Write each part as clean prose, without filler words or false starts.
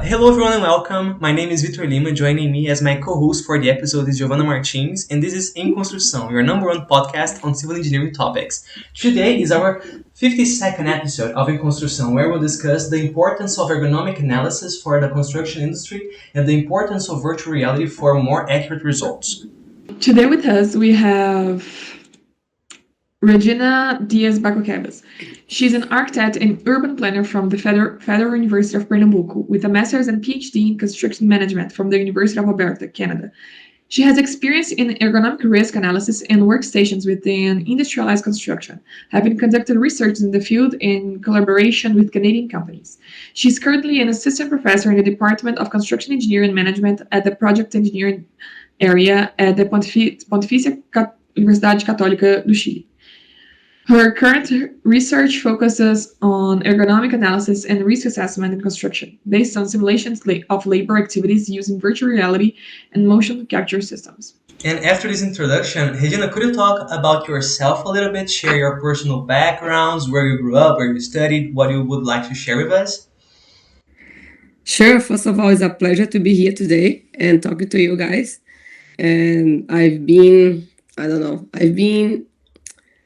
Hello everyone and welcome. My name is Vitor Lima. Joining me as my co-host for the episode is Giovanna Martins, and this is Em Construção, your number one podcast on civil engineering topics. Today is our 52nd episode of Em Construção, where we'll discuss the importance of ergonomic analysis for the construction industry and the importance of virtual reality for more accurate results. Today with us we have Regina Dias Barkokebas. She's an architect and urban planner from the Federal University of Pernambuco with a master's and PhD in construction management from the University of Alberta, Canada. She has experience in ergonomic risk analysis and workstations within industrialized construction, having conducted research in the field in collaboration with Canadian companies. She's currently an assistant professor in the Department of Construction Engineering and Management at the Project Engineering area at the Pontifícia Universidade Católica do Chile. Her current research focuses on ergonomic analysis and risk assessment in construction, based on simulations of labor activities using virtual reality and motion capture systems. And after this introduction, Regina, could you talk about yourself a little bit, share your personal backgrounds, where you grew up, where you studied, what you would like to share with us? Sure. First of all, it's a pleasure to be here today and talking to you guys. And I've been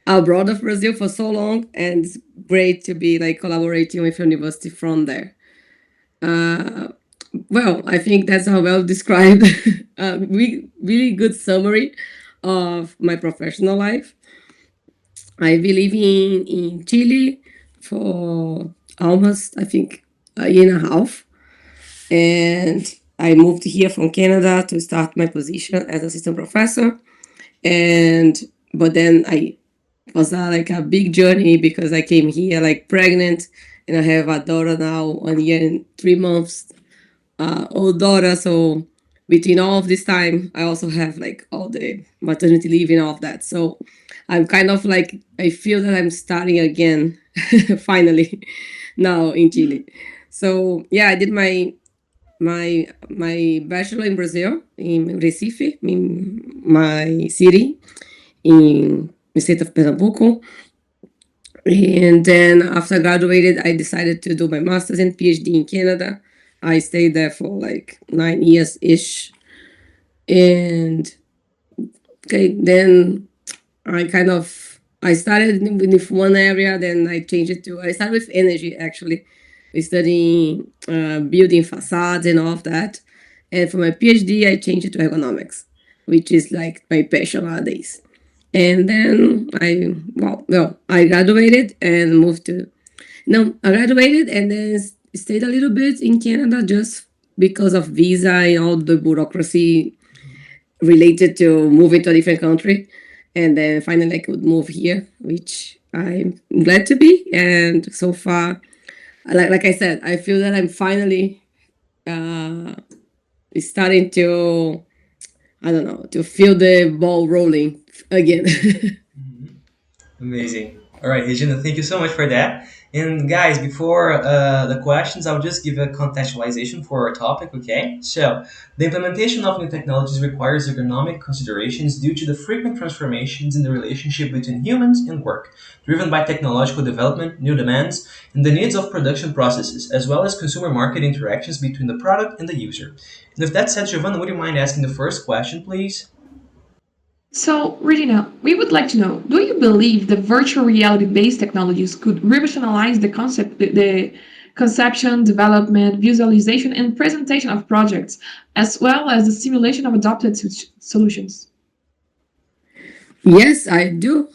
abroad of Brazil for so long, and it's great to be collaborating with university from there. Well, I think that's a well described, really good summary of my professional life. I've been living in Chile for almost, I think, a year and a half. And I moved here from Canada to start my position as assistant professor. But then it was a big journey because I came here pregnant, and I have a daughter now, 1 year and 3 months old daughter. So between all of this time, I also have all the maternity leave and all of that. So I'm kind of I feel that I'm starting again finally now in Chile. So yeah, I did my bachelor in Brazil, in Recife, in my city, in the state of Pernambuco. And then after I graduated, I decided to do my master's and PhD in Canada. I stayed there for 9 years-ish. And then I started with one area, then I started with energy actually, studying building facades and all of that. And for my PhD, I changed it to ergonomics, which is my passion nowadays. And then I graduated and I graduated and then stayed a little bit in Canada just because of visa and all the bureaucracy related to moving to a different country. And then finally I could move here, which I'm glad to be. And so far, like I said, I feel that I'm finally starting to, to feel the ball rolling again. Amazing. All right, Regina, thank you so much for that. And guys, before the questions, I'll just give a contextualization for our topic, okay? So, the implementation of new technologies requires ergonomic considerations due to the frequent transformations in the relationship between humans and work, driven by technological development, new demands, and the needs of production processes, as well as consumer market interactions between the product and the user. And with that said, Giovanna, would you mind asking the first question, please? So, Regina, we would like to know, do you believe the virtual reality-based technologies could revolutionize the conception, development, visualization, and presentation of projects, as well as the simulation of adopted solutions? Yes, I do.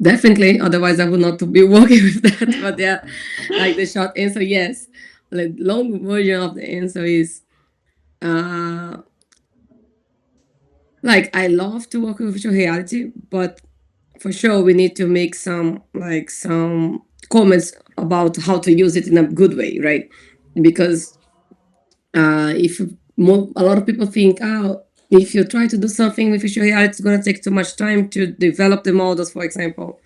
Definitely. Otherwise, I would not be working with that. But yeah, the short answer, yes. Long version of the answer is, I love to work with virtual reality, but for sure we need to make some comments about how to use it in a good way, right? Because if a lot of people think, if you try to do something with virtual reality, it's going to take too much time to develop the models, for example,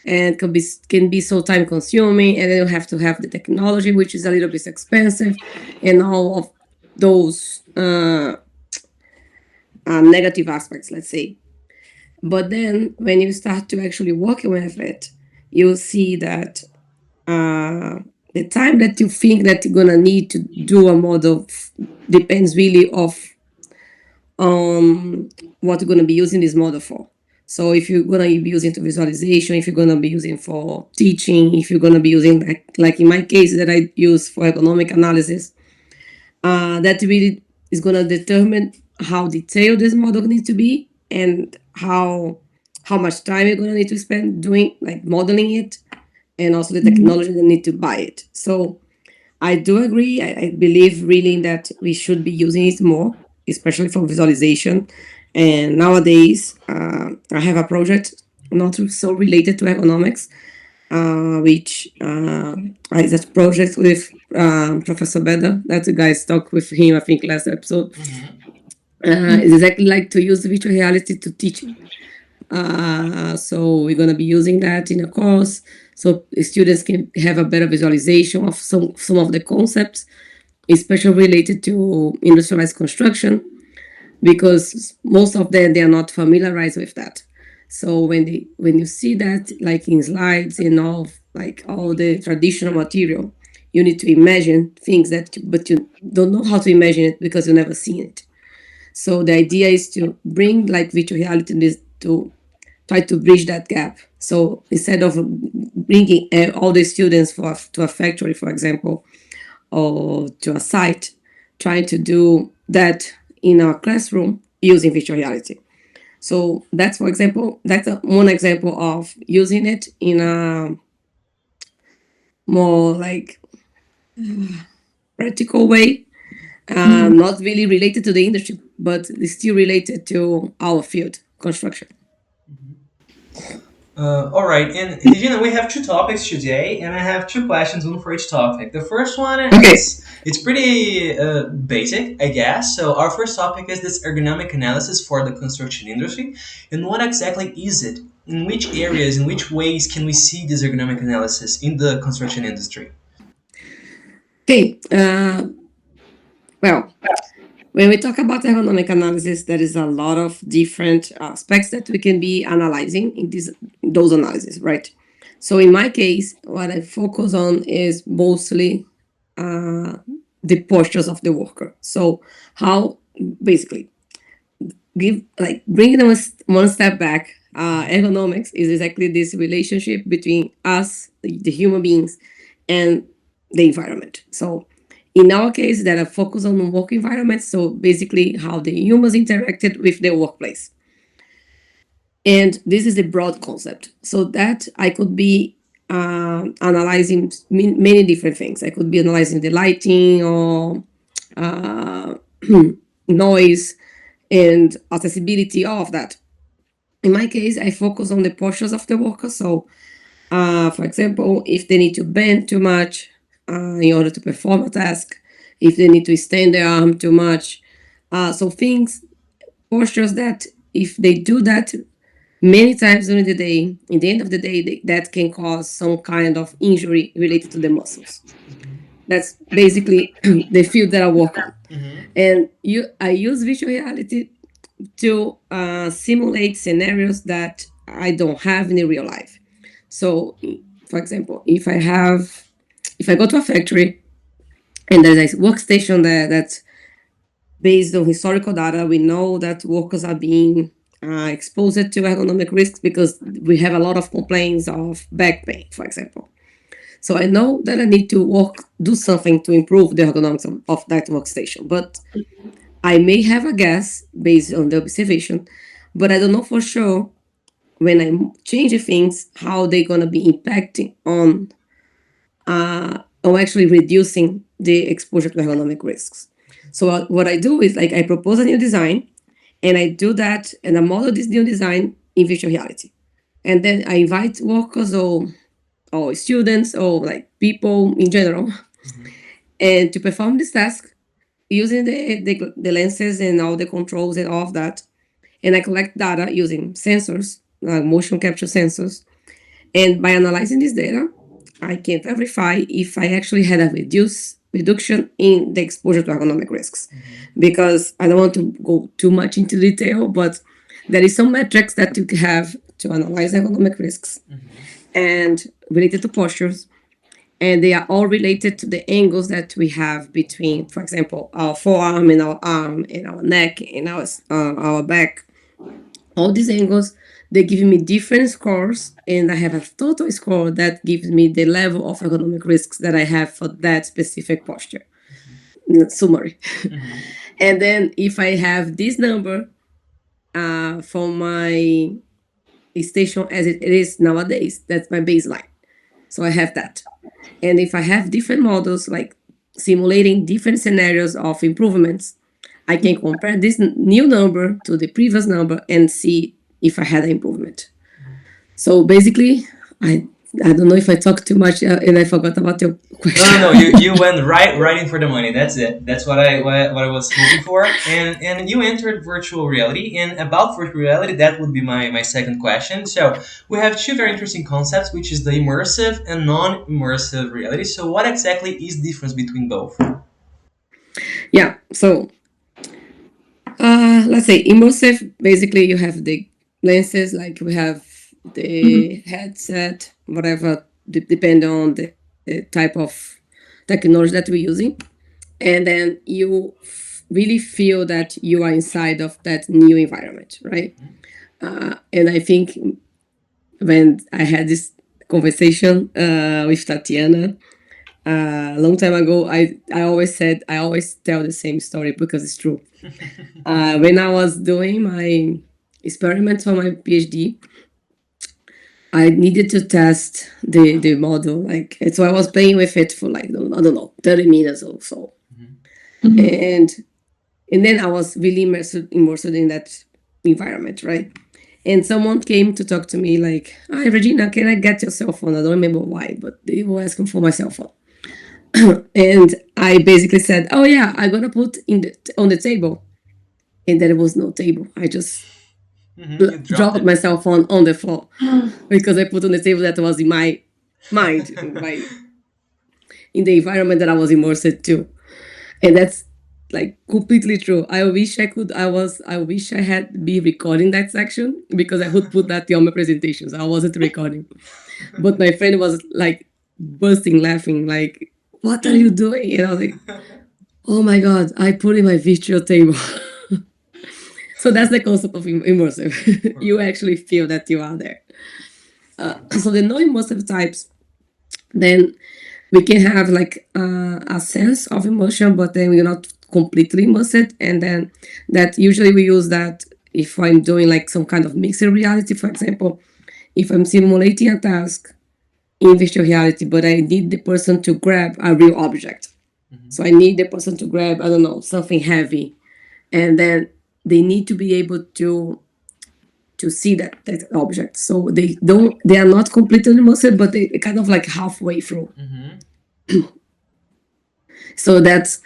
and can be so time consuming, and then you have to have the technology, which is a little bit expensive, and all of those negative aspects, let's say. But then when you start to actually work with it, you'll see that the time that you think that you're gonna need to do a model depends really of what you're gonna be using this model for. So if you're gonna be using to visualization, if you're gonna be using for teaching, if you're gonna be using like in my case that I use for ergonomic analysis, that really is gonna determine how detailed this model needs to be and how much time you're gonna need to spend doing like modeling it, and also the technology that need to buy it. So I do agree. I believe really that we should be using it more, especially for visualization. And nowadays, I have a project not so related to ergonomics, which is a project with Professor Beda. That you guys talked with him, I think, last episode. It's exactly like to use virtual reality to teaching. So we're going to be using that in a course, so students can have a better visualization of some of the concepts, especially related to industrialized construction, because most of them, they are not familiarized with that. So when you see that like in slides and all the traditional material, you need to imagine things but you don't know how to imagine it because you've never seen it. So the idea is to bring like virtual reality to try to bridge that gap. So instead of bringing all the students to a factory, for example, or to a site, trying to do that in our classroom using virtual reality. So that's one example of using it in a more like practical way, not really related to the industry, but it's still related to our field, construction. All right, and Regina, we have two topics today, and I have two questions, one for each topic. The first one is it's pretty basic, I guess. So our first topic is this ergonomic analysis for the construction industry, and what exactly is it? In which areas, in which ways can we see this ergonomic analysis in the construction industry? Okay. Well, when we talk about ergonomic analysis, there is a lot of different aspects that we can be analyzing in those analyses, right? So in my case, what I focus on is mostly the postures of the worker. So how basically bringing them one step back. Ergonomics is exactly this relationship between us, the human beings, and the environment. So in our case, that are focused on work environment, so basically how the humans interacted with their workplace. And this is a broad concept, so that I could be analyzing many different things. I could be analyzing the lighting or noise and accessibility, all of that. In my case, I focus on the postures of the worker. So, for example, if they need to bend too much in order to perform a task, if they need to extend their arm too much. So postures that if they do that many times during the day, in the end of the day, that can cause some kind of injury related to the muscles. That's basically the field that I work on. And I use virtual reality to simulate scenarios that I don't have in the real life. So, for example, if I go to a factory and there's a workstation there that's based on historical data, we know that workers are being exposed to ergonomic risks because we have a lot of complaints of back pain, for example. So I know that I need to do something to improve the ergonomics of that workstation, but I may have a guess based on the observation, but I don't know for sure when I change things how they're gonna be impacting on actually reducing the exposure to ergonomic risks. So what I do is I propose a new design, and I do that, and I model this new design in virtual reality, and then I invite workers or students or people in general, and to perform this task using the lenses and all the controls and all of that, and I collect data using sensors, motion capture sensors, and by analyzing this data, I can verify if I actually had a reduction in the exposure to ergonomic risks. Because I don't want to go too much into detail, but there is some metrics that you have to analyze ergonomic risks and related to postures. and they are all related to the angles that we have between, for example, our forearm and our arm and our neck and our back. All these angles, they give me different scores, and I have a total score that gives me the level of ergonomic risks that I have for that specific posture. Summary. And then if I have this number for my station as it is nowadays, that's my baseline. So I have that. And if I have different models, like simulating different scenarios of improvements, I can compare this new number to the previous number and see if I had an improvement. So basically, I don't know if I talked too much and I forgot about your question. No, you went right in for the money. That's it. That's what I was hoping for. And you entered virtual reality. And about virtual reality, that would be my second question. So we have two very interesting concepts, which is the immersive and non-immersive reality. So what exactly is the difference between both? Yeah. So let's say immersive. Basically, you have the lenses, like we have the headset, whatever, depending on the type of technology that we're using. And then you really feel that you are inside of that new environment, right? And I think when I had this conversation with Tatiana a long time ago, I always tell the same story because it's true. When I was doing my experiments for my PhD, I needed to test the model, so I was playing with it for I don't know, 30 minutes or so. And then I was really immersed in that environment, right? And someone came to talk to me like, "Hi, Regina, can I get your cell phone?" I don't remember why, but they were asking for my cell phone. And I basically said, "Oh yeah, I'm gonna put on the table." And there was no table. I just dropped my cell phone on the floor because I put on the table that was in my mind, in the environment that I was immersed to. And that's completely true. I wish I had been recording that section because I would put that on my presentations. I wasn't recording. But my friend was bursting laughing, "What are you doing?" And I was like, "Oh my God, I put in my virtual table." So that's the concept of immersive. You actually feel that you are there. So the non-immersive types, then we can have a sense of emotion, but then we're not completely immersed. And then that usually we use that if I'm doing some kind of mixed reality, for example, if I'm simulating a task in virtual reality, but I need the person to grab a real object. So I need the person to grab, I don't know, something heavy. And then they need to be able to see that object. So they are not completely immersed, but they kind of halfway through. So that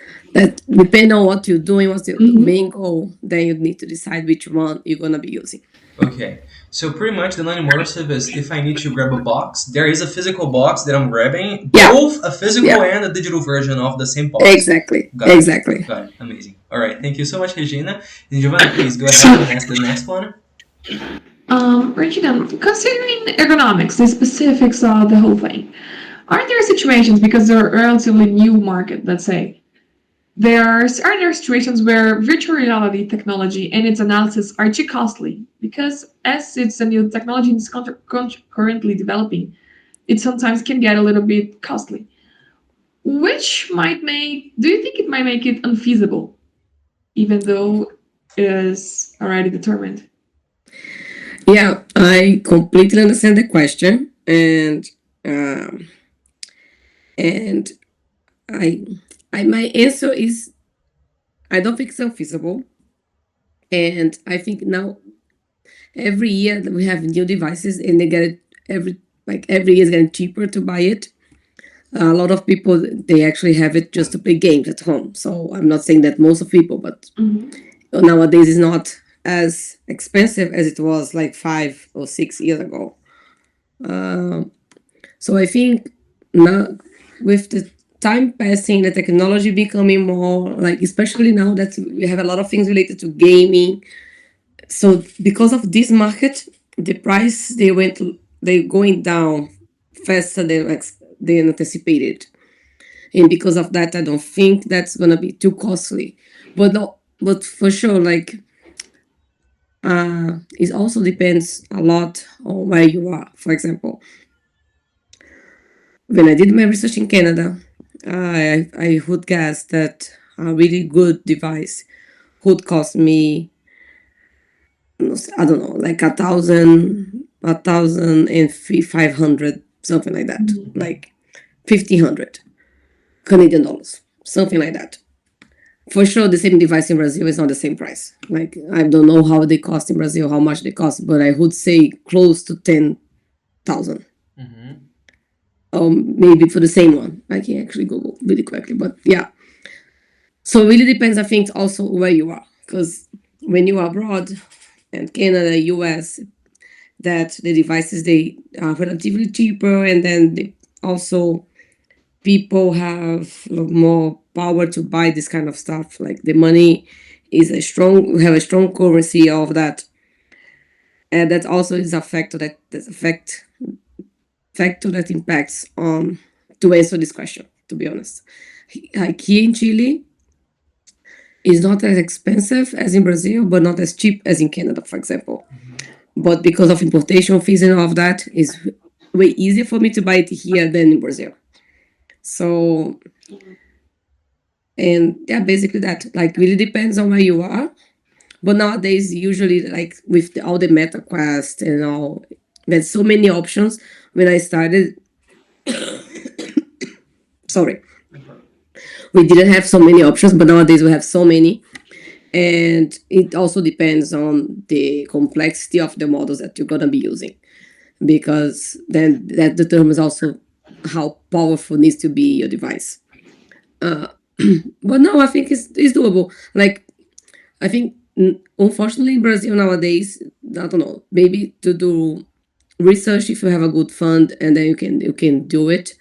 depending on what you're doing, what's your main goal, then you need to decide which one you're gonna be using. Okay, so pretty much the non-immersive is if I need to grab a box, there is a physical box that I'm grabbing, both a physical and a digital version of the same box. Exactly. Got it. Amazing. All right, thank you so much, Regina. And Giovanna, please go ahead and ask the next one. Regina, considering ergonomics, the specifics of the whole thing, are there situations, because they're a relatively new market, let's say, are there situations where virtual reality technology and its analysis are too costly? Because as it's a new technology and it's currently developing, it sometimes can get a little bit costly. Do you think it might make it unfeasible, even though it is already determined? Yeah, I completely understand the question, and my answer is I don't think it's unfeasible, and I think now every year that we have new devices and they get every year is getting cheaper to buy it. A lot of people, they actually have it just to play games at home. So I'm not saying that most of people, but nowadays it's not as expensive as it was 5 or 6 years ago. So I think now with the time passing, the technology becoming more especially now that we have a lot of things related to gaming. So because of this market, the price they're going down faster than than anticipated. And because of that, I don't think that's gonna be too costly. But no, but for sure, like it also depends a lot on where you are. For example, when I did my research in Canada, I would guess that a really good device would cost me, I don't know, like 1,500, something like that, like 1,500 Canadian dollars, something like that. For sure, the same device in Brazil is not the same price. Like, I don't know how they cost in Brazil, how much they cost, but I would say close to 10,000. Maybe for the same one. I can actually Google really quickly, but yeah. So it really depends, I think, also where you are, because when you are abroad, and Canada, US, that the devices, they are relatively cheaper, and then they also people have more power to buy this kind of stuff. Like the money is we have a strong currency of that, and that also is a factor that impacts on, to answer this question, to be honest. Like here in Chile, it's not as expensive as in Brazil, but not as cheap as in Canada, for example. But because of importation fees and all of that, it's way easier for me to buy it here than in Brazil. So, and yeah, basically that, like, really depends on where you are. But nowadays, usually, like with all the MetaQuest and all, there's so many options. When I started, sorry, we didn't have so many options, but nowadays we have so many. And it also depends on the complexity of the models that you're gonna be using, because then that determines also how powerful needs to be your device. But no, I think it's doable. Like, I think, unfortunately, in Brazil nowadays, I don't know, maybe to do research, if you have a good fund, and then you can do it.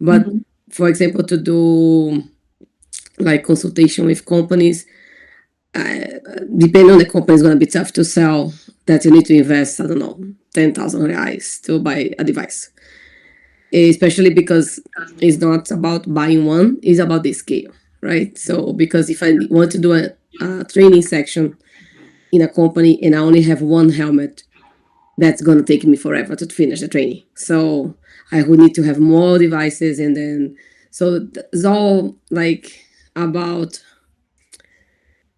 But for example, to do like consultation with companies, depending on the company, it's going to be tough to sell that you need to invest, I don't know, 10,000 reais to buy a device. Especially because it's not about buying one, it's about the scale, right? So, because if I want to do a training section in a company and I only have one helmet, that's going to take me forever to finish the training. So I would need to have more devices, and then, so it's all like about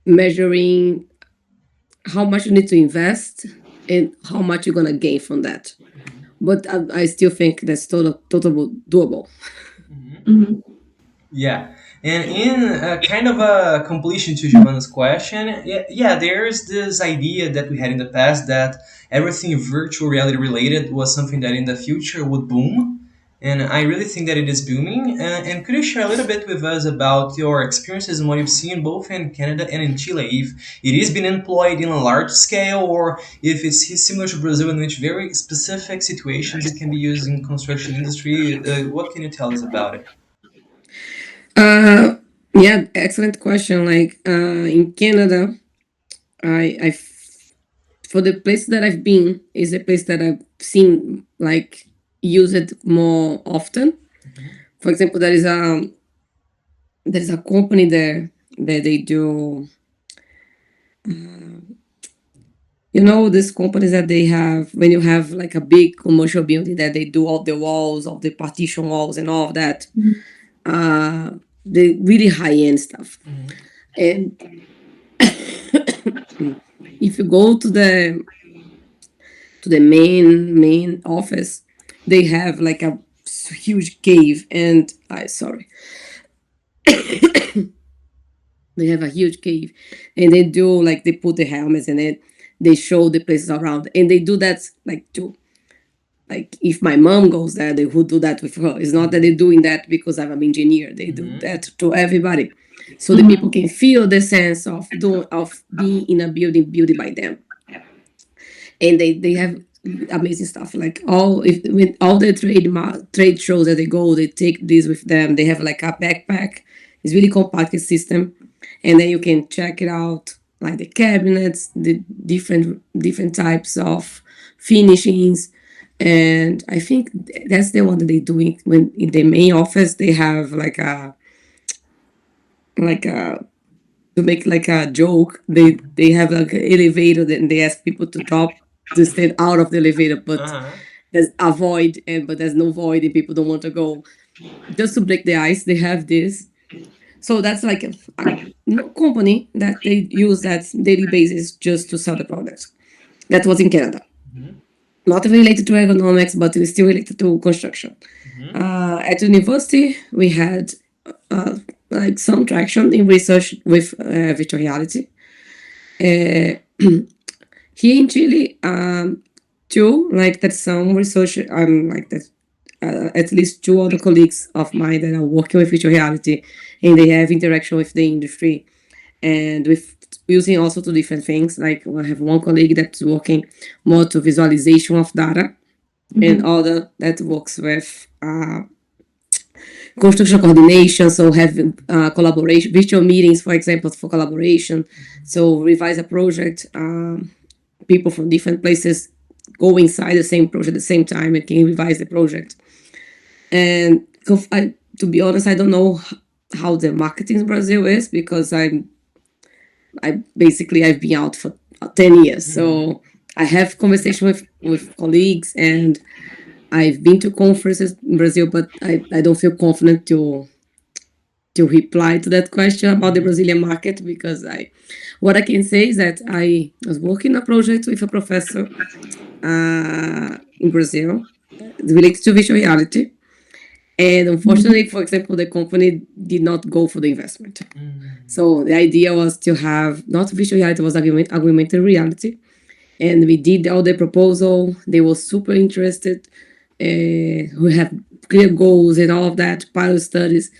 measuring how much you need to invest and how much you're going to gain from that. But I still think that's totally doable. Yeah. And in kind of a completion to Giovanna's question, yeah, there's this idea that we had in the past that everything virtual reality related was something that in the future would boom. And I really think that it is booming. And could you share a little bit with us about your experiences and what you've seen both in Canada and in Chile? If it is being employed in a large scale, or if it's similar to Brazil, in which very specific situations it can be used in construction industry. What can you tell us about it? Yeah, excellent question. Like in Canada, I for the place that I've been is a place that I've seen like use it more often. For example, there is a company there that they do. You know, these companies that they have when you have like a big commercial building that they do all the walls, all the partition walls, and all of that. The really high-end stuff. And if you go to the main office, they have like a huge cave, and they have a huge cave, and they do like, they put the helmets in it, they show the places around, and they do that like to, like, if my mom goes there, they would do that with her. It's not that they're doing that because I'm an engineer. They do that to everybody, so the people can feel the sense of being in a building built by them. And they have amazing stuff. Like with all the trade shows that they go, they take this with them. They have like a backpack. It's really compact system, and then you can check it out, like the cabinets, the different types of finishings. And I think that's the one that they doing when in the main office they have like a to make like a joke. They have like an elevator, and they ask people to stand out of the elevator, but there's a void, but there's no void, and people don't want to go. Just to break the ice, they have this. So that's like a company that they use that daily basis just to sell the products. That was in Canada. Not related to ergonomics, but it's still related to construction. At university, we had like some traction in research with virtual reality. Here in Chile, too, like there's some research. Like that, at least 2 other colleagues of mine that are working with virtual reality, and they have interaction with the industry, and with using also 2 different things. Like I have one colleague that's working more to visualization of data, and other that works with construction coordination, so having collaboration, virtual meetings, for example, for collaboration. So revise a project, people from different places go inside the same project at the same time and can revise the project. And to be honest, I don't know how the marketing in Brazil is, because I've been out for 10 years. So I have conversation with colleagues, and I've been to conferences in Brazil, but I don't feel confident to reply to that question about the Brazilian market, because what I can say is that I was working a project with a professor in Brazil related to virtual reality. And unfortunately, for example, the company did not go for the investment. So the idea was to have not virtual reality, it was augmented reality. And we did all the proposal. They were super interested. We have clear goals and all of that, pilot studies.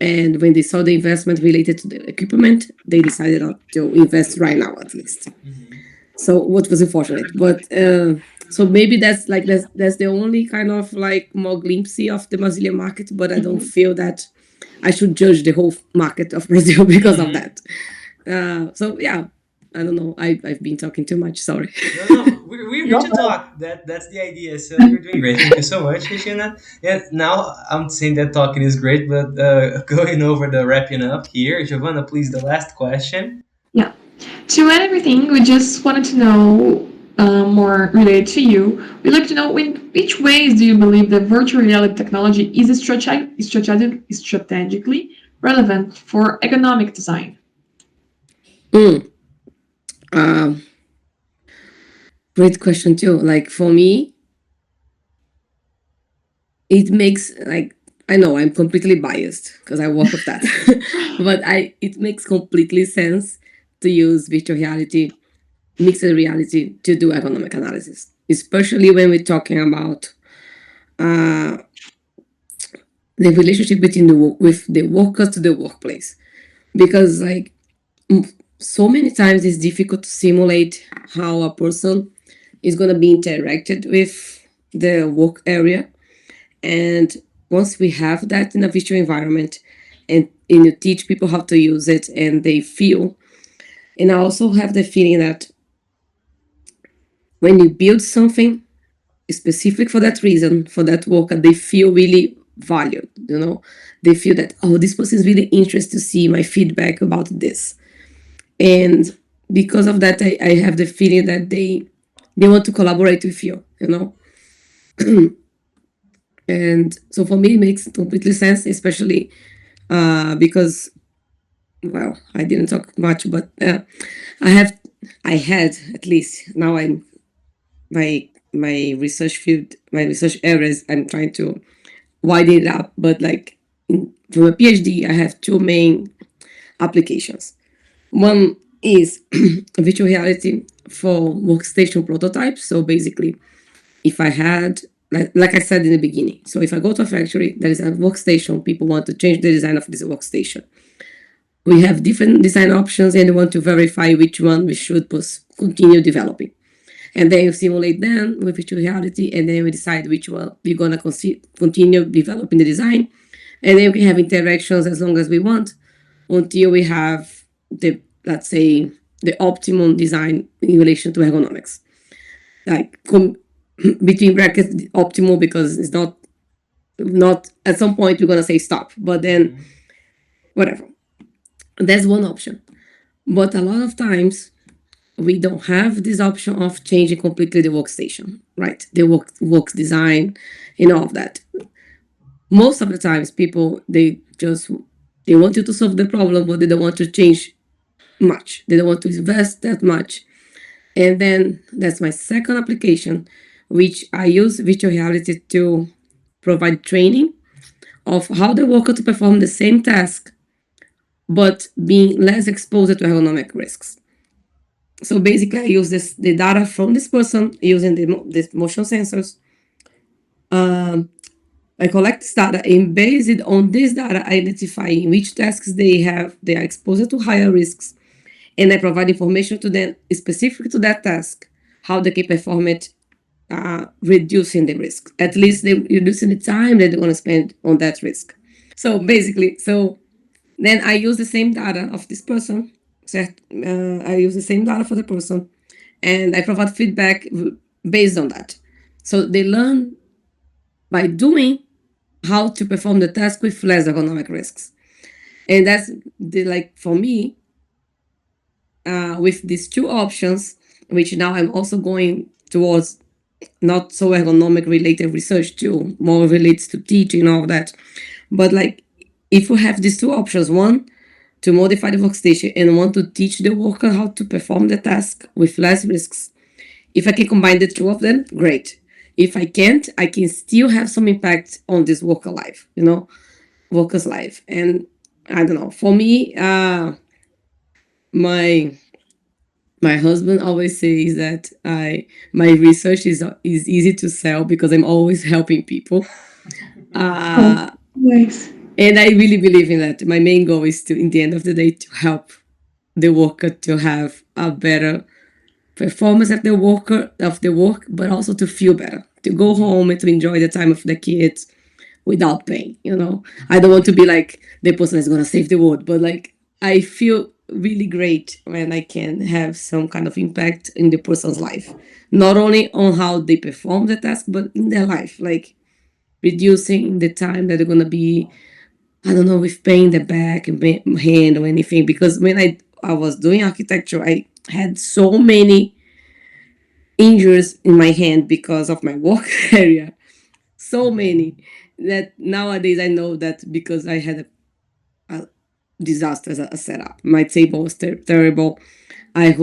And when they saw the investment related to the equipment, they decided not to invest right now, at least. So what was unfortunate, but so maybe that's the only kind of like more glimpse of the Brazilian market. But I don't feel that I should judge the whole market of Brazil because of that. So yeah, I don't know. I've been talking too much. Sorry. No, we're here to talk. That's the idea. So you're doing great. Thank you so much, Regina. Yeah, now I'm saying that talking is great, but going over the wrapping up here, Giovanna, please, the last question. Yeah. To end everything, we just wanted to know more related to you. We'd like to know in which ways do you believe that virtual reality technology is strategically relevant for economic design? Great question too. Like for me, it makes like, I know I'm completely biased because I work with that, but it makes completely sense to use virtual reality, mixed reality to do ergonomic analysis, especially when we're talking about the relationship between with the workers to the workplace, because like so many times it's difficult to simulate how a person is going to be interacted with the work area. And once we have that in a virtual environment, and you teach people how to use it, and they feel, and I also have the feeling that when you build something specific for that reason, for that worker, they feel really valued, they feel that, oh, this person is really interested to see my feedback about this. And because of that, I have the feeling that they want to collaborate with you, And so for me, it makes completely sense, especially because, well, I didn't talk much, but I had at least, now I'm my research field, my research areas, I'm trying to widen it up. But like from a PhD, I have 2 main applications. One is virtual reality for workstation prototypes. So basically, if I had, like I said in the beginning, so if I go to a factory, there is a workstation, people want to change the design of this workstation. We have different design options, and we want to verify which one we should continue developing. And then you simulate them with virtual reality, and then we decide which one we're going to continue developing the design. And then we can have interactions as long as we want until we have let's say, the optimum design in relation to ergonomics. Like between brackets optimal, because it's not at some point you're gonna say stop, but then whatever. That's one option. But a lot of times we don't have this option of changing completely the workstation, right? The work design and all of that. Most of the times people, they want you to solve the problem, but they don't want to change much. They don't want to invest that much. And then that's my second application, which I use virtual reality to provide training of how the worker to perform the same task, but being less exposed to ergonomic risks. So basically, I use the data from this person using the motion sensors. I collect this data, and based on this data, identifying which tasks they are exposed to higher risks, and I provide information to them specific to that task, how they can perform it, reducing the risk. At least they're reducing the time that they're going to spend on that risk. So basically, then I use the same data of this person. I use the same data for the person, and I provide feedback based on that. So they learn by doing how to perform the task with less ergonomic risks. And that's for me, with these two options, which now I'm also going towards not so ergonomic related research too, more relates to teaching and all that. But if we have these two options, one to modify the workstation and one to teach the worker how to perform the task with less risks, if I can combine the two of them, great. If I can't, I can still have some impact on this worker's life. And I don't know, for me, my husband always says that my research is easy to sell because I'm always helping people. Nice. And I really believe in that. My main goal is to, in the end of the day, to help the worker to have a better performance of the work, but also to feel better, to go home and to enjoy the time of the kids without pain. I don't want to be like the person that's gonna save the world, but I feel really great when I can have some kind of impact in the person's life, not only on how they perform the task, but in their life, reducing the time that they're gonna be, I don't know, with pain in the back and hand or anything. Because when I was doing architecture, I had so many injuries in my hand because of my work area, so many that nowadays I know that because I had a disaster as a setup. My table was terrible. My hand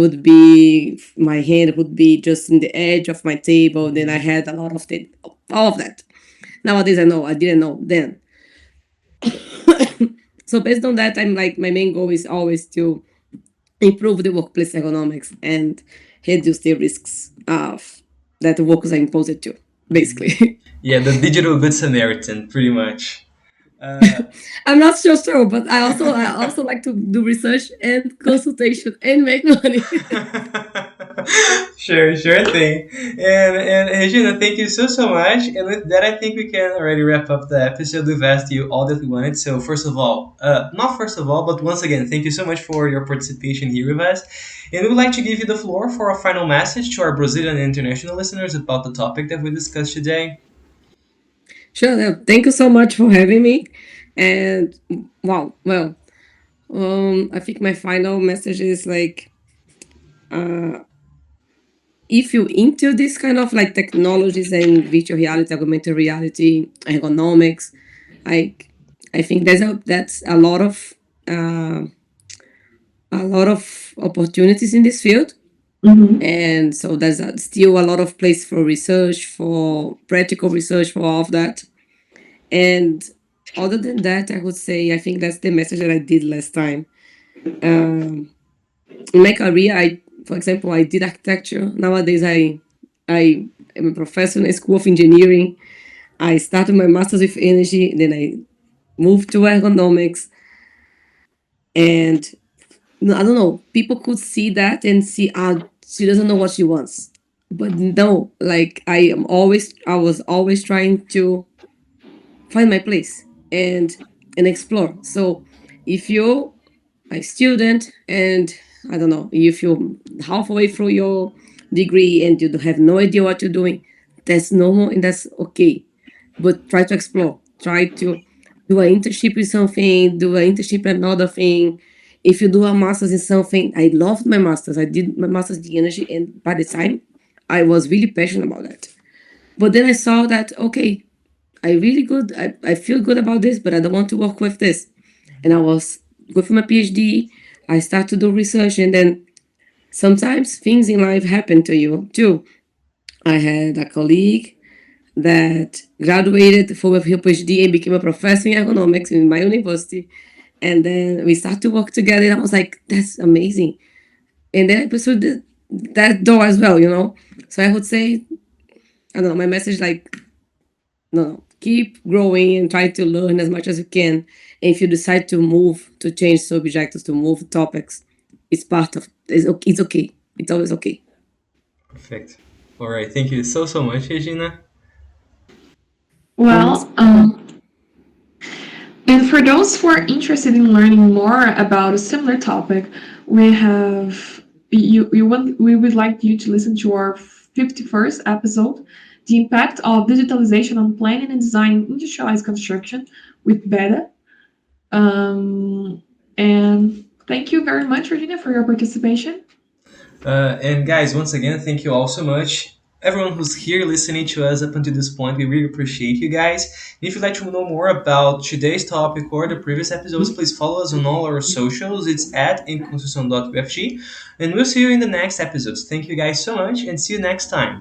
would be just in the edge of my table. Then I had a lot of all of that. Nowadays I know, I didn't know then. So based on that, I'm my main goal is always to improve the workplace ergonomics and reduce the risks that the workers are imposed to, basically. Yeah, the digital good Samaritan, pretty much. I'm not sure, but I also like to do research and consultation and make money. Sure thing. And Regina, thank you so much. And with that, I think we can already wrap up the episode. We've asked you all that we wanted. So but once again, thank you so much for your participation here with us. And we would like to give you the floor for a final message to our Brazilian and international listeners about the topic that we discussed today. Sure. Thank you so much for having me. And wow, well, I think my final message is if you're into this kind of technologies and virtual reality, augmented reality, ergonomics, I think that's a lot of opportunities in this field. Mhm. And so there's still a lot of place for research, for practical research, for all of that. And other than that, I would say I think that's the message that I did last time. In my career, for example, I did architecture. Nowadays, I am a professor in a school of engineering. I started my master's with energy, then I moved to ergonomics. And I don't know, people could see that and see, she doesn't know what she wants. But no, I was always trying to find my place and explore. So if you're a student and I don't know, if you're halfway through your degree and you have no idea what you're doing, that's normal and that's okay. But try to explore. Try to do an internship with something, do an internship in another thing. If you do a master's in something, I loved my master's. I did my master's in energy, and by the time I was really passionate about that. But then I saw that, okay, I feel good about this, but I don't want to work with this. And I was going for my PhD. I started to do research, and then sometimes things in life happen to you too. I had a colleague that graduated from her PhD and became a professor in ergonomics in my university. And then we started to work together, and I was like, that's amazing. And then I pursued that door as well, you know? So I would say, I don't know, my message like, no, keep growing and try to learn as much as you can. And if you decide to move, to change subjects, to move topics, it's okay. It's always okay. Perfect. All right. Thank you so much, Regina. Well, and for those who are interested in learning more about a similar topic, we would like you to listen to our 51st episode, The Impact of Digitalization on Planning and Designing Industrialized Construction with Beta. And thank you very much, Regina, for your participation. And guys, once again, thank you all so much. Everyone who's here listening to us up until this point, we really appreciate you guys. If you'd like to know more about today's topic or the previous episodes, please follow us on all our socials. It's at emconstrução.ufg. And we'll see you in the next episodes. Thank you guys so much, and see you next time.